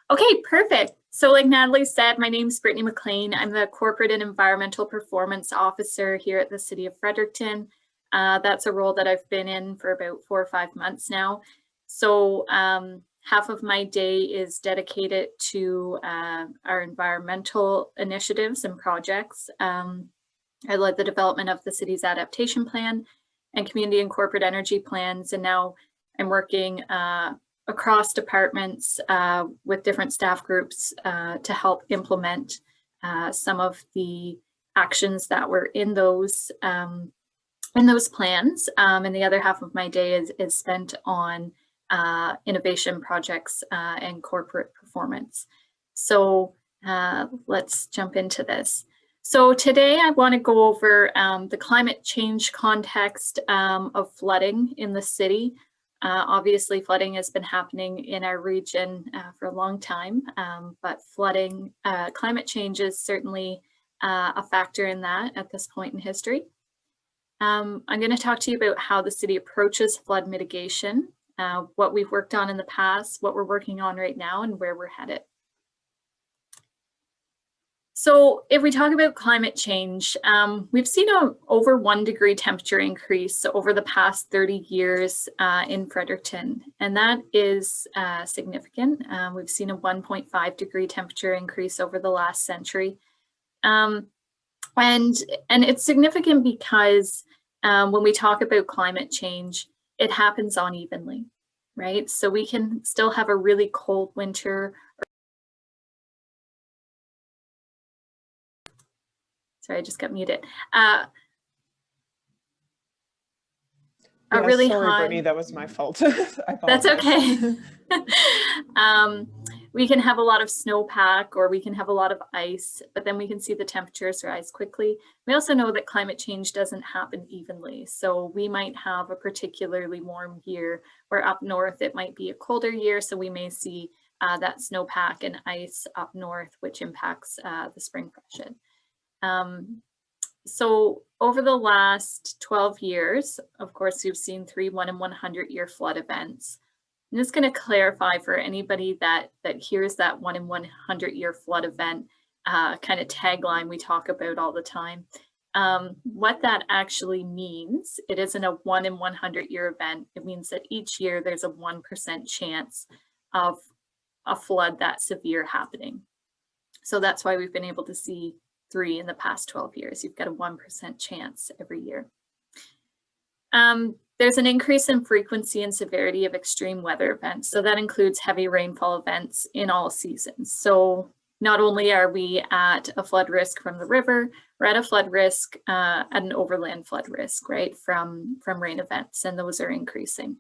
Okay, perfect. So like Natalie said, my name is Brittany MacLean. I'm the Corporate and Environmental Performance Officer here at the City of Fredericton. That's a role that I've been in for about 4 or 5 months now. So half of my day is dedicated to our environmental initiatives and projects. I led the development of the city's adaptation plan and community and corporate energy plans, and now I'm working across departments with different staff groups to help implement some of the actions that were in those plans. And the other half of my day is spent on innovation projects and corporate performance. So let's jump into this. So today I want to go over the climate change context of flooding in the city. Obviously, flooding has been happening in our region for a long time, but flooding, climate change is certainly a factor in that at this point in history. I'm going to talk to you about how the city approaches flood mitigation, what we've worked on in the past, what we're working on right now, and where we're headed. So if we talk about climate change, we've seen an over 1 degree temperature increase over the past 30 years in Fredericton, and that is significant. We've seen a 1.5 degree temperature increase over the last century. And it's significant because when we talk about climate change, it happens unevenly, right? So we can still have a really cold winter. Sorry, I just got muted. Really sorry, high. Brittany, that was my fault. That's okay. We can have a lot of snowpack, or we can have a lot of ice, but then we can see the temperatures rise quickly. We also know that climate change doesn't happen evenly. So we might have a particularly warm year, where up north it might be a colder year. So we may see that snowpack and ice up north, which impacts the spring freshet. So over the last 12 years, of course, we've seen 3 1 in 100 year flood events. I'm just going to clarify for anybody that hears that 1 in 100 year flood event kind of tagline we talk about all the time. What that actually means, it isn't a 1 in 100 year event. It means that each year there's a 1% chance of a flood that severe happening. So that's why we've been able to see 3 in the past 12 years. You've got a 1% chance every year. There's an increase in frequency and severity of extreme weather events. So that includes heavy rainfall events in all seasons. So not only are we at a flood risk from the river, we're at a flood risk, at an overland flood risk, right, from rain events, and those are increasing.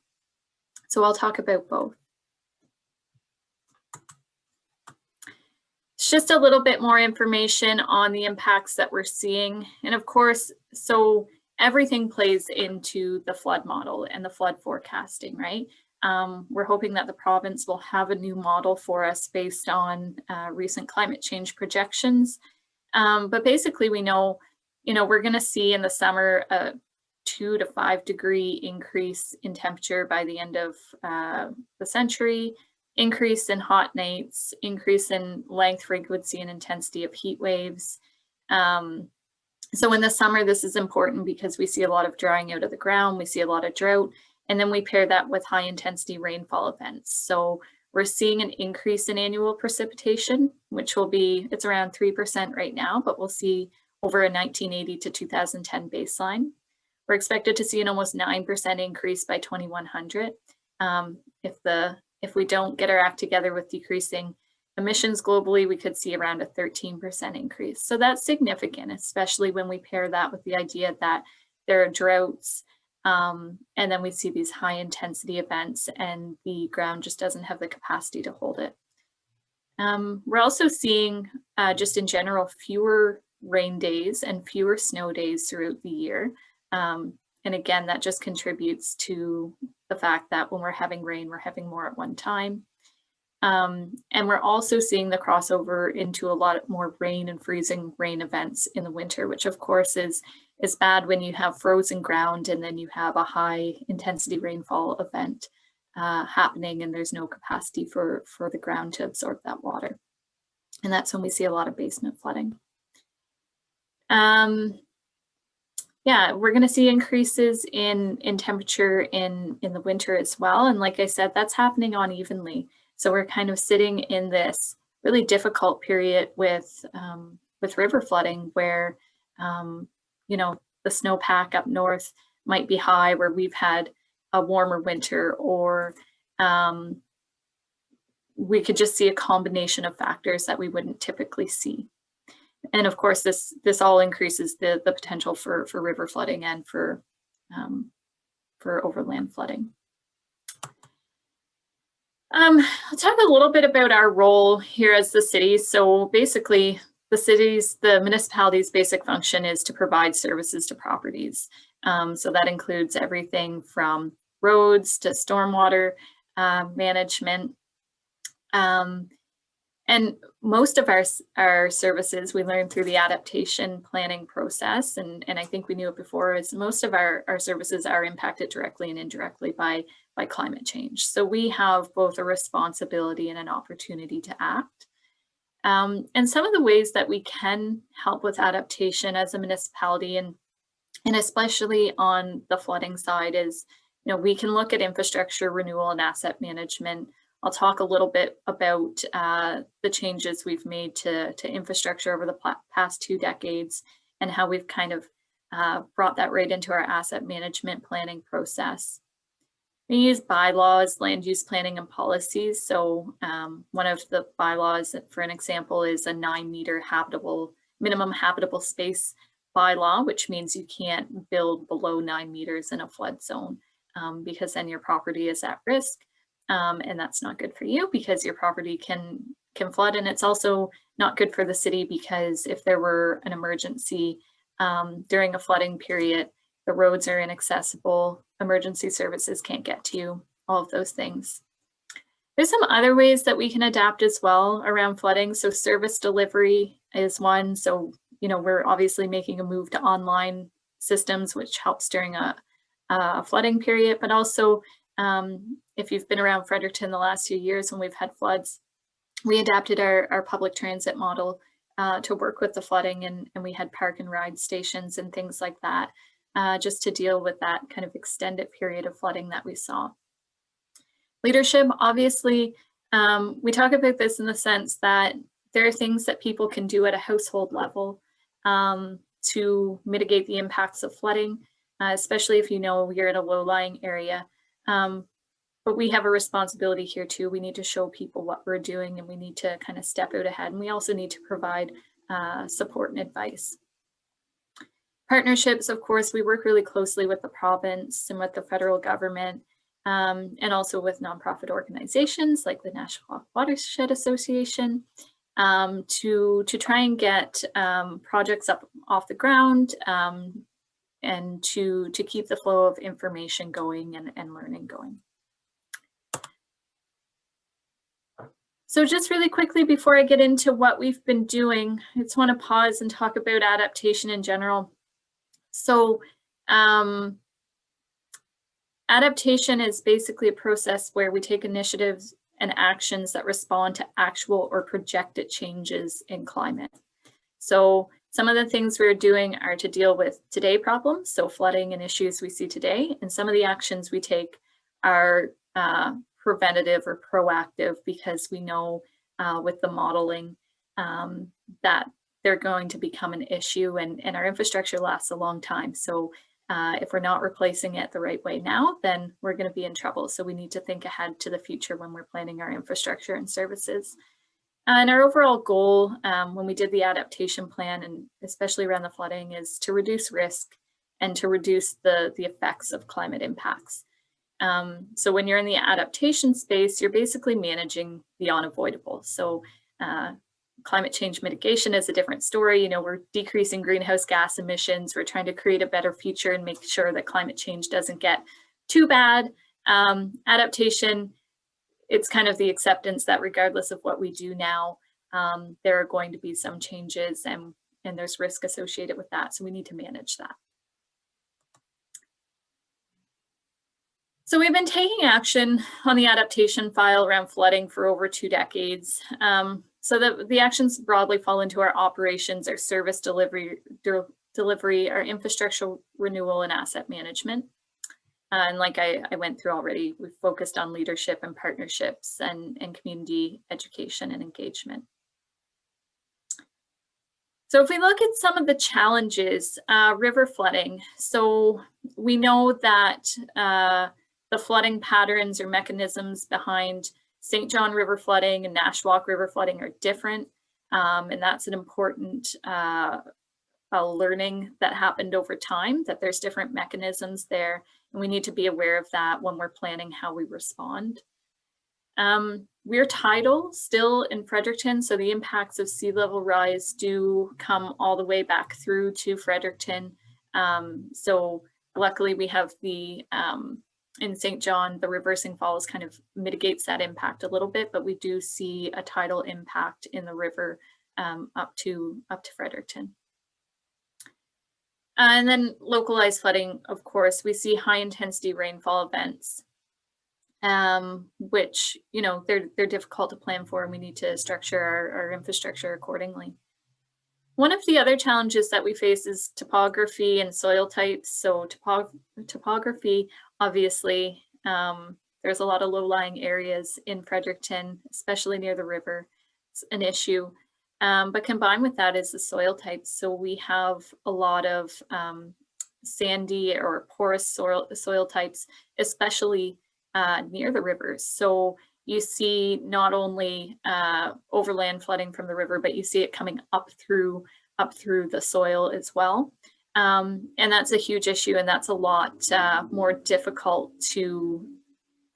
So I'll talk about both. It's just a little bit more information on the impacts that we're seeing. And of course, so everything plays into the flood model and the flood forecasting, right? We're hoping that the province will have a new model for us based on recent climate change projections. But basically we know, we're gonna see in the summer a 2 to 5 degree increase in temperature by the end of the century, increase in hot nights, increase in length, frequency, and intensity of heat waves. So in the summer, this is important because we see a lot of drying out of the ground, we see a lot of drought, and then we pair that with high intensity rainfall events. So we're seeing an increase in annual precipitation, which will be, it's around 3% right now, but we'll see over a 1980 to 2010 baseline. We're expected to see an almost 9% increase by 2100. If we don't get our act together with decreasing emissions globally, we could see around a 13% increase. So that's significant, especially when we pair that with the idea that there are droughts, and then we see these high intensity events and the ground just doesn't have the capacity to hold it. We're also seeing, just in general, fewer rain days and fewer snow days throughout the year. And again, that just contributes to the fact that when we're having rain, we're having more at one time. And we're also seeing the crossover into a lot more rain and freezing rain events in the winter, which of course is bad when you have frozen ground and then you have a high intensity rainfall event. happening and there's no capacity for the ground to absorb that water. And that's when we see a lot of basement flooding. Yeah, we're going to see increases in temperature in the winter as well. And like I said, that's happening unevenly. So we're kind of sitting in this really difficult period with river flooding where, you know, the snowpack up north might be high where we've had a warmer winter, or we could just see a combination of factors that we wouldn't typically see. And of course, this all increases the potential for river flooding and for overland flooding. I'll talk a little bit about our role here as the city. So basically, the municipality's basic function is to provide services to properties. So that includes everything from roads to stormwater management. And most of our services we learned through the adaptation planning process, and I think we knew it before, is most of our services are impacted directly and indirectly by climate change. So we have both a responsibility and an opportunity to act. And some of the ways that we can help with adaptation as a municipality, and especially on the flooding side, is, you know, we can look at infrastructure renewal and asset management. I'll talk a little bit about the changes we've made to infrastructure over the past 2 decades and how we've kind of brought that right into our asset management planning process. We use bylaws, land use planning, and policies. So one of the bylaws, for an example, is a 9-meter minimum habitable space bylaw, which means you can't build below 9 meters in a flood zone because then your property is at risk. And that's not good for you because your property can flood, and it's also not good for the city because if there were an emergency during a flooding period, the roads are inaccessible, emergency services can't get to you, all of those things. There's some other ways that we can adapt as well around flooding. So service delivery is one. So, you know, we're obviously making a move to online systems, which helps during a flooding period, but also if you've been around Fredericton the last few years when we've had floods, we adapted our public transit model to work with the flooding, and we had park and ride stations and things like that, just to deal with that kind of extended period of flooding that we saw. Leadership, obviously, we talk about this in the sense that there are things that people can do at a household level to mitigate the impacts of flooding, especially if you know you're in a low-lying area. But we have a responsibility here too. We need to show people what we're doing, and we need to kind of step out ahead. And we also need to provide support and advice. Partnerships, of course, we work really closely with the province and with the federal government, and also with nonprofit organizations like the National Watershed Association to try and get projects up off the ground and to keep the flow of information going and learning going. So just really quickly before I get into what we've been doing, I just want to pause and talk about adaptation in general. So adaptation is basically a process where we take initiatives and actions that respond to actual or projected changes in climate. So some of the things we're doing are to deal with today problems, so flooding and issues we see today, and some of the actions we take are preventative or proactive because we know with the modeling that they're going to become an issue, and our infrastructure lasts a long time. So if we're not replacing it the right way now, then we're going to be in trouble. So we need to think ahead to the future when we're planning our infrastructure and services. And our overall goal when we did the adaptation plan, and especially around the flooding, is to reduce risk and to reduce the effects of climate impacts. So when you're in the adaptation space, you're basically managing the unavoidable. So climate change mitigation is a different story. You know, we're decreasing greenhouse gas emissions. We're trying to create a better future and make sure that climate change doesn't get too bad. Adaptation, it's kind of the acceptance that regardless of what we do now, there are going to be some changes and there's risk associated with that. So we need to manage that. So we've been taking action on the adaptation file around flooding for over 2 decades. So the actions broadly fall into our operations, our service delivery, our infrastructure renewal, and asset management. And like I went through already, we've focused on leadership and partnerships and community education and engagement. So if we look at some of the challenges, river flooding. So we know that the flooding patterns or mechanisms behind St. John River flooding and Nashwauk River flooding are different. And that's an important learning that happened over time, that there's different mechanisms there. And we need to be aware of that when we're planning how we respond. We're tidal still in Fredericton, so the impacts of sea level rise do come all the way back through to Fredericton. So luckily we have the, in St. John, the reversing falls kind of mitigates that impact a little bit, but we do see a tidal impact in the river up to Fredericton. And then localized flooding, of course, we see high intensity rainfall events, which, you know, they're difficult to plan for, and we need to structure our infrastructure accordingly. One of the other challenges that we face is topography and soil types. So topography, obviously, there's a lot of low-lying areas in Fredericton, especially near the river. It's an issue. But combined with that is the soil types. So we have a lot of sandy or porous soil types, especially near the rivers. So you see not only overland flooding from the river, but you see it coming up through the soil as well. And that's a huge issue, and that's a lot more difficult to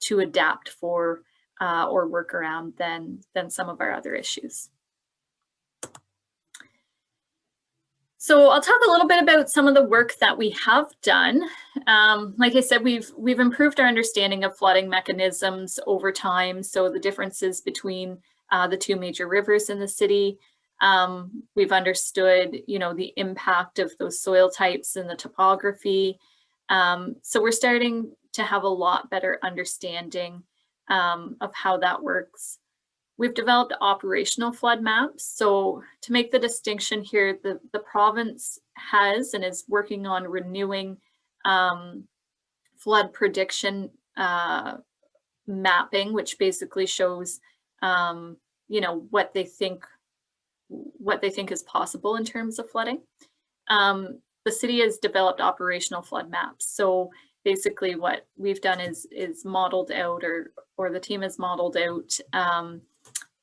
adapt for or work around than some of our other issues. So I'll talk a little bit about some of the work that we have done. Like I said, we've improved our understanding of flooding mechanisms over time. So the differences between the two major rivers in the city. We've understood, you know, the impact of those soil types and the topography. So we're starting to have a lot better understanding of how that works. We've developed operational flood maps. So to make the distinction here, the province has and is working on renewing flood prediction mapping, which basically shows, you know, what they think is possible in terms of flooding. The city has developed operational flood maps. So basically what we've done is modeled out, or the team has modeled out,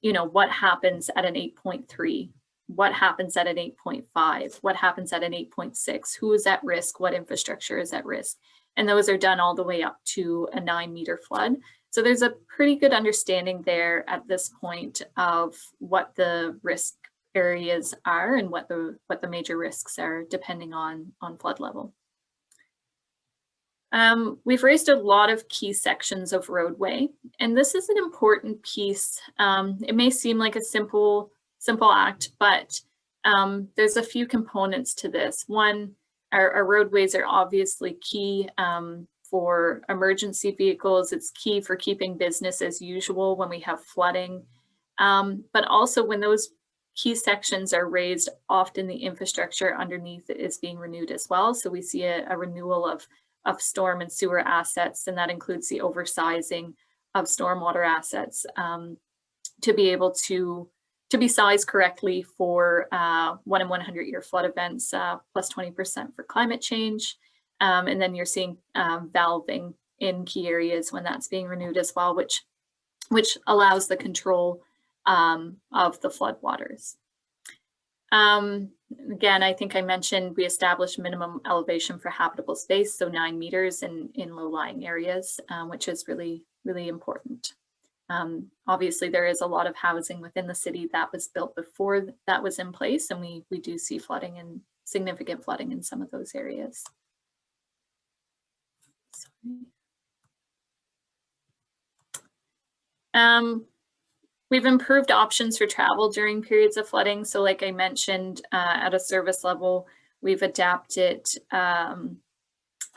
you know, what happens at an 8.3, what happens at an 8.5, what happens at an 8.6, who is at risk, what infrastructure is at risk. And those are done all the way up to a 9-meter flood. So there's a pretty good understanding there at this point of what the risk areas are and what the major risks are depending on flood level. We've raised a lot of key sections of roadway, and this is an important piece. It may seem like a simple act, but there's a few components to this. One, our roadways are obviously key for emergency vehicles. It's key for keeping business as usual when we have flooding. But also when those key sections are raised, often the infrastructure underneath is being renewed as well. So we see a renewal of storm and sewer assets, and that includes the oversizing of stormwater assets to be able to be sized correctly for 1 in 100-year flood events, plus 20% for climate change. And then you're seeing valving in key areas when that's being renewed as well, which allows the control of the floodwaters. Again, I think I mentioned we established minimum elevation for habitable space, so 9 meters in low-lying areas, which is really, really important. Obviously, there is a lot of housing within the city that was built before that was in place, and we do see flooding and significant flooding in some of those areas. We've improved options for travel during periods of flooding. So like I mentioned, at a service level, we've adapted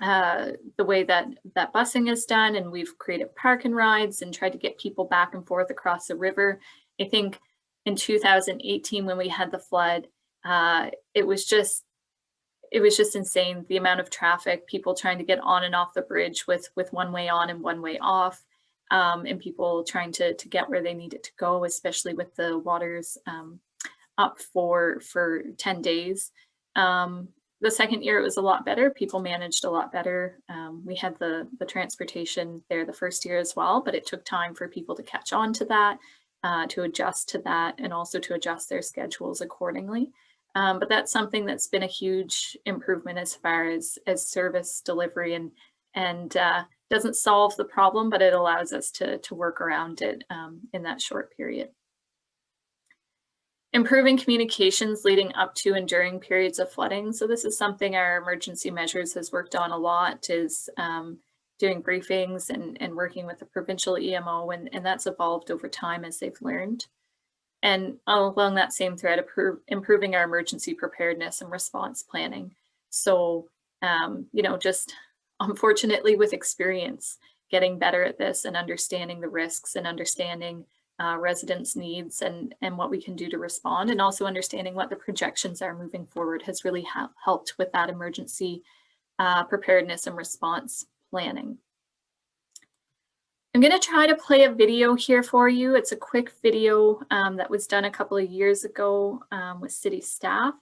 the way that busing is done, and we've created park and rides and tried to get people back and forth across the river. I think in 2018 when we had the flood, it was just insane, the amount of traffic, people trying to get on and off the bridge with one way on and one way off, and people trying to get where they needed to go, especially with the waters up for 10 days. The second year it was a lot better. People managed a lot better. We had the transportation there the first year as well, but it took time for people to catch on to that, to adjust to that, and also to adjust their schedules accordingly. But that's something that's been a huge improvement as far as service delivery, and doesn't solve the problem, but it allows us to work around it in that short period. Improving communications leading up to and during periods of flooding. So this is something our emergency measures has worked on a lot, is doing briefings and working with the provincial EMO, and that's evolved over time as they've learned. And along that same thread, improving our emergency preparedness and response planning. So, you know, just unfortunately with experience, getting better at this and understanding the risks and understanding residents' needs and what we can do to respond, and also understanding what the projections are moving forward has really helped with that emergency preparedness and response planning. I'm going to try to play a video here for you. It's a quick video that was done a couple of years ago with city staff.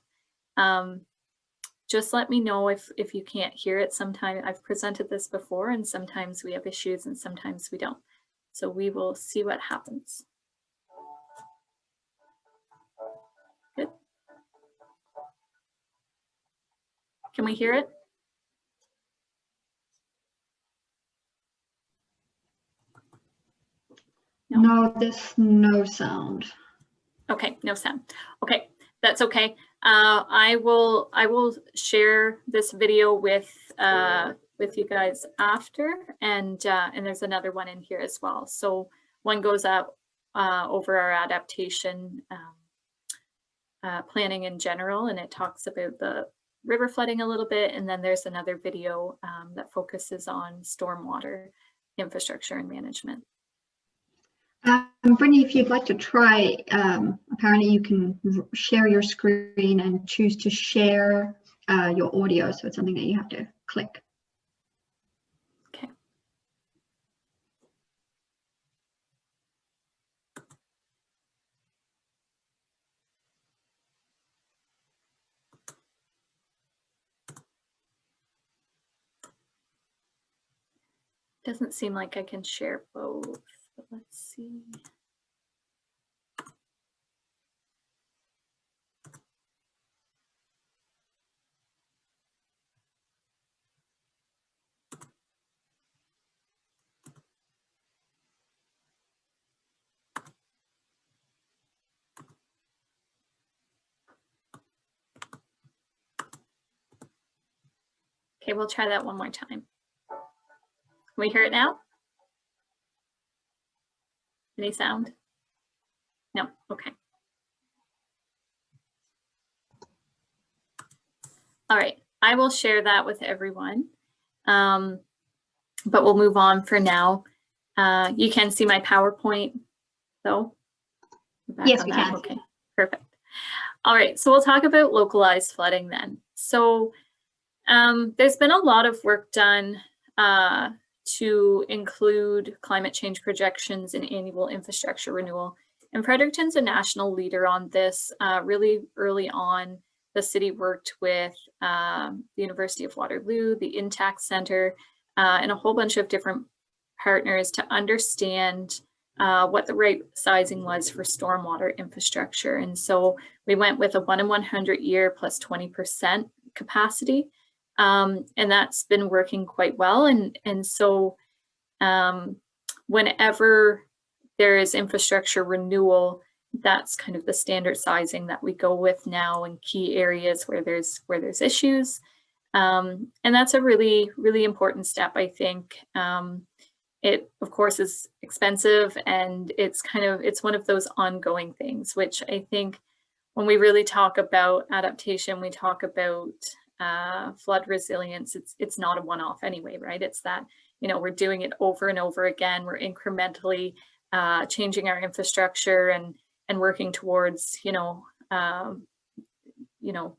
Just let me know if you can't hear it. Sometimes I've presented this before, and sometimes we have issues and sometimes we don't. So we will see what happens. Good. Can we hear it? No, there's no sound. Okay, no sound. Okay, that's okay. I will share this video with you guys after, and there's another one in here as well. So one goes out over our adaptation planning in general, and it talks about the river flooding a little bit, and then there's another video that focuses on stormwater infrastructure and management. Brittany, if you'd like to try, apparently you can share your screen and choose to share your audio. So it's something that you have to click. Okay. Doesn't seem like I can share both. Let's see. Okay, we'll try that one more time. Can we hear it now? Any sound? No, okay. All right, I will share that with everyone, but we'll move on for now. You can see my PowerPoint though? Yes, we can. Okay, perfect. All right, so we'll talk about localized flooding then. So there's been a lot of work done to include climate change projections in annual infrastructure renewal. And Fredericton's a national leader on this. Really early on, the city worked with the University of Waterloo, the Intact Center, and a whole bunch of different partners to understand what the right sizing was for stormwater infrastructure. And so we went with a 1 in 100 year plus 20% capacity. And that's been working quite well. And so whenever there is infrastructure renewal, that's kind of the standard sizing that we go with now in key areas where there's issues. And that's a really, really important step, I think. It, of course, is expensive, and it's one of those ongoing things, which I think when we really talk about adaptation, we talk about flood resilience, it's not a one-off anyway, right? It's that, we're doing it over and over again. We're incrementally changing our infrastructure and working towards,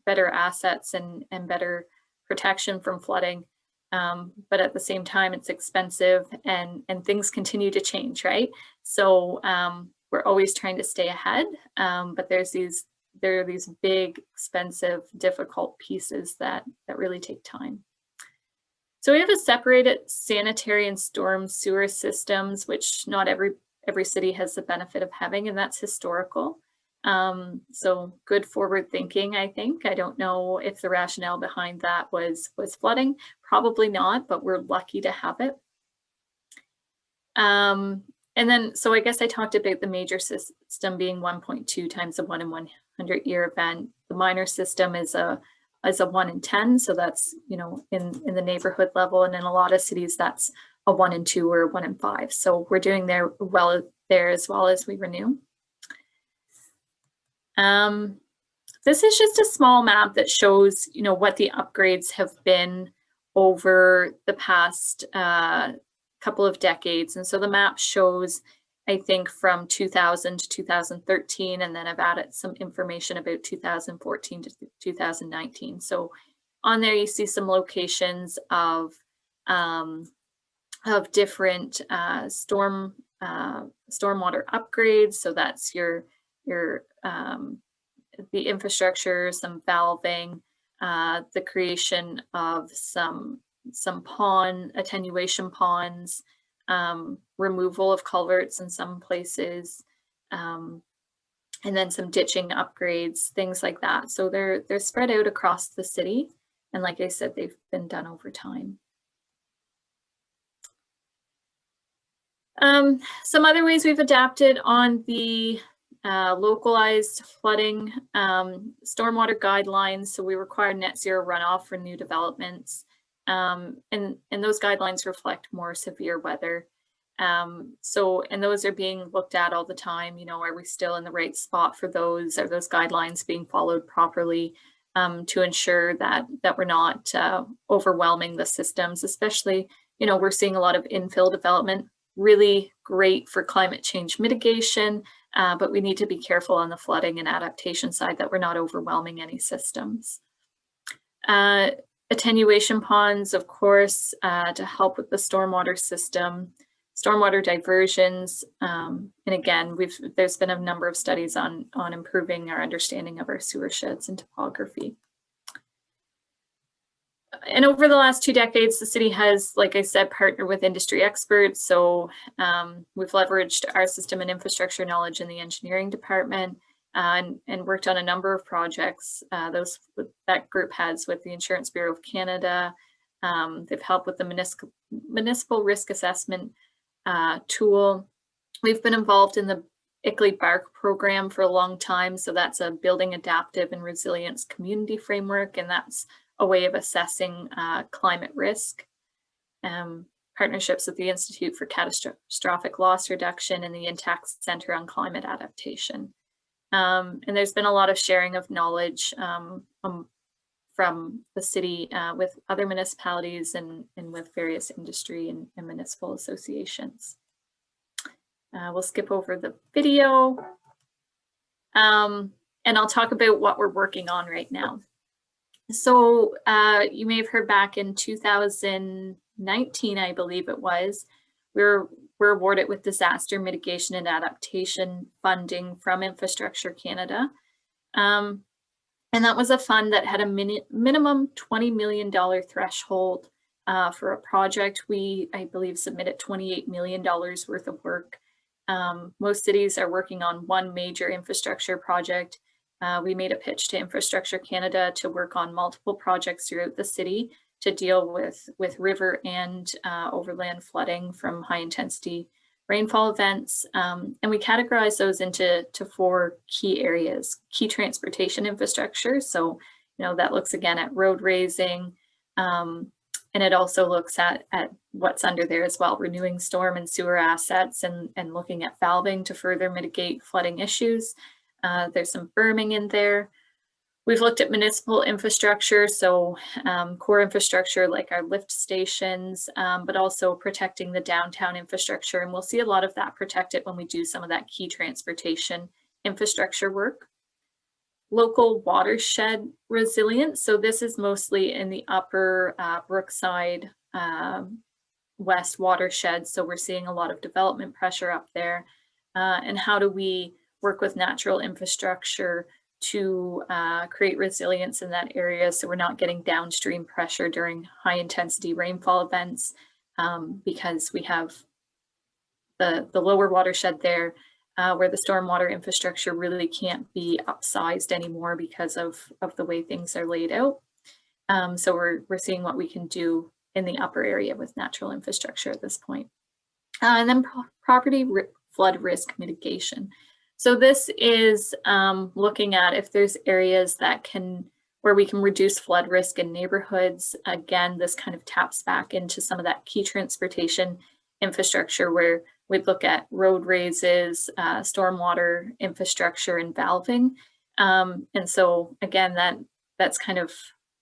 better assets and better protection from flooding. But at the same time, it's expensive and things continue to change, right? So we're always trying to stay ahead, but there are these big, expensive, difficult pieces that really take time. So we have a separated sanitary and storm sewer systems, which not every city has the benefit of having, and that's historical. So good forward thinking, I think. I don't know if the rationale behind that was flooding. Probably not, but we're lucky to have it. And then, so I guess I talked about the major system being 1.2 times a 1 in 100 year event. The minor system is a 1 in 10, so that's in the neighborhood level, and in a lot of cities that's a 1 in 2 or a 1 in 5. So we're doing well there as well as we renew. This is just a small map that shows what the upgrades have been over the past couple of decades, and so the map shows, I think, from 2000 to 2013, and then I've added some information about 2014 to 2019. So on there you see some locations of different stormwater upgrades. So that's your the infrastructure, some valving, the creation of some pond attenuation ponds, removal of culverts in some places, and then some ditching upgrades, things like that. So they're spread out across the city, and like I said, they've been done over time. Some other ways we've adapted on the localized flooding, stormwater guidelines. So we require net zero runoff for new developments. And those guidelines reflect more severe weather. And those are being looked at all the time. Are we still in the right spot for those? Are those guidelines being followed properly to ensure that we're not overwhelming the systems? Especially, we're seeing a lot of infill development, really great for climate change mitigation, but we need to be careful on the flooding and adaptation side that we're not overwhelming any systems. Attenuation ponds, of course, to help with the stormwater system, stormwater diversions, and again, there's been a number of studies on improving our understanding of our sewer sheds and topography. And over the last 2 decades, the city has, like I said, partnered with industry experts. So we've leveraged our system and infrastructure knowledge in the engineering department, and worked on a number of projects. That group has with the Insurance Bureau of Canada. They've helped with the municipal risk assessment tool. We've been involved in the ICLEI BARC program for a long time. So that's a building adaptive and resilience community framework, and that's a way of assessing climate risk. Partnerships with the Institute for Catastrophic Loss Reduction and the Intact Center on Climate Adaptation. And there's been a lot of sharing of knowledge from the city with other municipalities and with various industry and municipal associations. We'll skip over the video, and I'll talk about what we're working on right now. So you may have heard back in 2019, I believe it was, we're awarded with disaster mitigation and adaptation funding from Infrastructure Canada. And that was a fund that had a minimum $20 million threshold for a project. We, I believe, submitted $28 million worth of work. Most cities are working on one major infrastructure project. We made a pitch to Infrastructure Canada to work on multiple projects throughout the city to deal with river and overland flooding from high intensity rainfall events. And we categorize those into 4 key areas: key transportation infrastructure. So, that looks again at road raising, and it also looks at what's under there as well, renewing storm and sewer assets and looking at valving to further mitigate flooding issues. There's some berming in there. We've looked at municipal infrastructure, so core infrastructure like our lift stations, but also protecting the downtown infrastructure. And we'll see a lot of that protected when we do some of that key transportation infrastructure work. Local watershed resilience. So this is mostly in the upper Brookside West watershed. So we're seeing a lot of development pressure up there. And how do we work with natural infrastructure to create resilience in that area so we're not getting downstream pressure during high intensity rainfall events, because we have the lower watershed there where the stormwater infrastructure really can't be upsized anymore because of the way things are laid out. So we're seeing what we can do in the upper area with natural infrastructure at this point. And then property flood risk mitigation. So this is looking at if there's areas that where we can reduce flood risk in neighborhoods. Again, this kind of taps back into some of that key transportation infrastructure where we'd look at road raises, stormwater infrastructure and valving. And so again, that's kind of,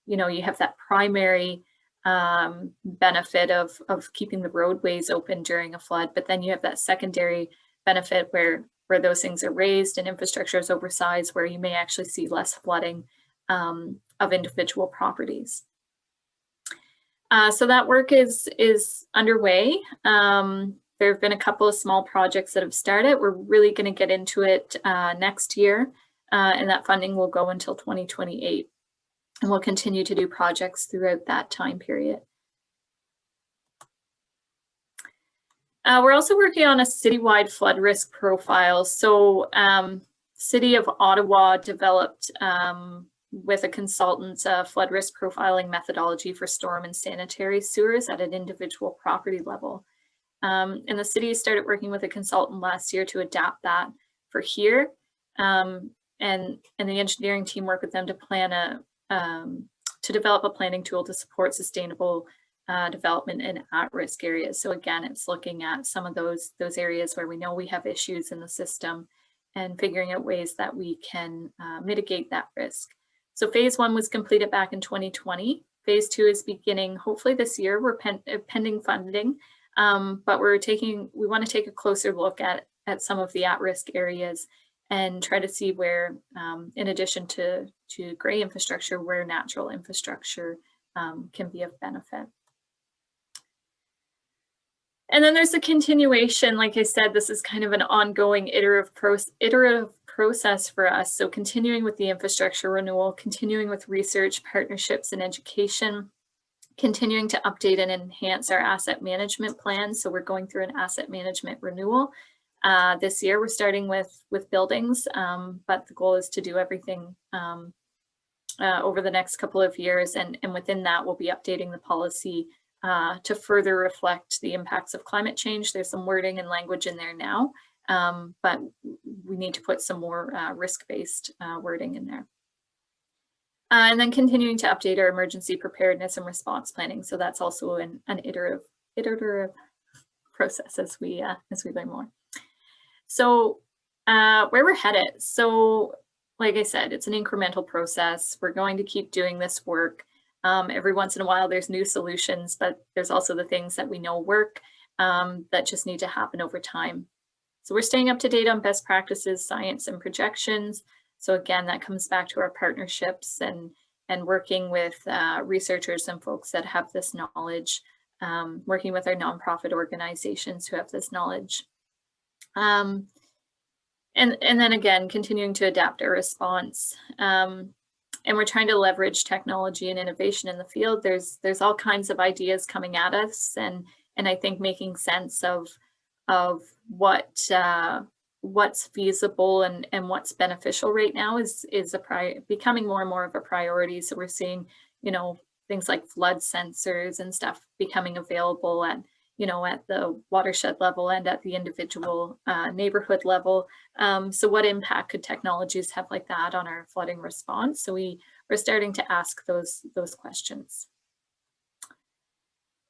you have that primary benefit of keeping the roadways open during a flood, but then you have that secondary benefit where those things are raised and infrastructure is oversized, where you may actually see less flooding of individual properties. So that work is underway. There have been a couple of small projects that have started. We're really going to get into it next year, and that funding will go until 2028. And we'll continue to do projects throughout that time period. We're also working on a citywide flood risk profile. So City of Ottawa developed with a consultant flood risk profiling methodology for storm and sanitary sewers at an individual property level. And the city started working with a consultant last year to adapt that for here. And the engineering team worked with them to plan to develop a planning tool to support sustainable development in at-risk areas. So again, it's looking at some of those areas where we know we have issues in the system and figuring out ways that we can mitigate that risk. So phase 1 was completed back in 2020. Phase 2 is beginning hopefully this year. We're pending funding, but we want to take a closer look at some of the at-risk areas and try to see where, in addition to gray infrastructure, where natural infrastructure can be of benefit. And then there's a continuation. Like I said, this is kind of an ongoing iterative process for us. So continuing with the infrastructure renewal, continuing with research, partnerships, and education, continuing to update and enhance our asset management plan. So we're going through an asset management renewal. This year, we're starting with buildings, but the goal is to do everything over the next couple of years. And within that, we'll be updating the policy to further reflect the impacts of climate change. There's some wording and language in there now, but we need to put some more risk-based wording in there. And then continuing to update our emergency preparedness and response planning. So that's also an iterative process as we learn more. So where we're headed. So like I said, it's an incremental process. We're going to keep doing this work. Every once in a while, there's new solutions, but there's also the things that we know work that just need to happen over time. So we're staying up to date on best practices, science, and projections. So again, that comes back to our partnerships and working with researchers and folks that have this knowledge, working with our nonprofit organizations who have this knowledge. And then again, continuing to adapt our response. And we're trying to leverage technology and innovation in the field. There's all kinds of ideas coming at us, and I think making sense of what's feasible and what's beneficial right now is becoming more and more of a priority. So we're seeing, things like flood sensors and stuff becoming available at the watershed level and at the individual neighborhood level. So what impact could technologies have like that on our flooding response? So we're starting to ask those questions.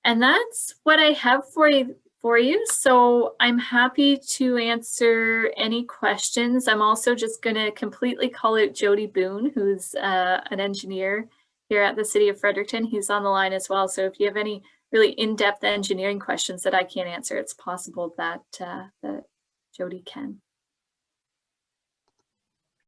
And that's what I have for you for you. So I'm happy to answer any questions. I'm also just going to completely call out Jody Boone, who's an engineer here at the City of Fredericton. He's on the line as well. So if you have any really in-depth engineering questions that I can't answer, it's possible that that Jody can.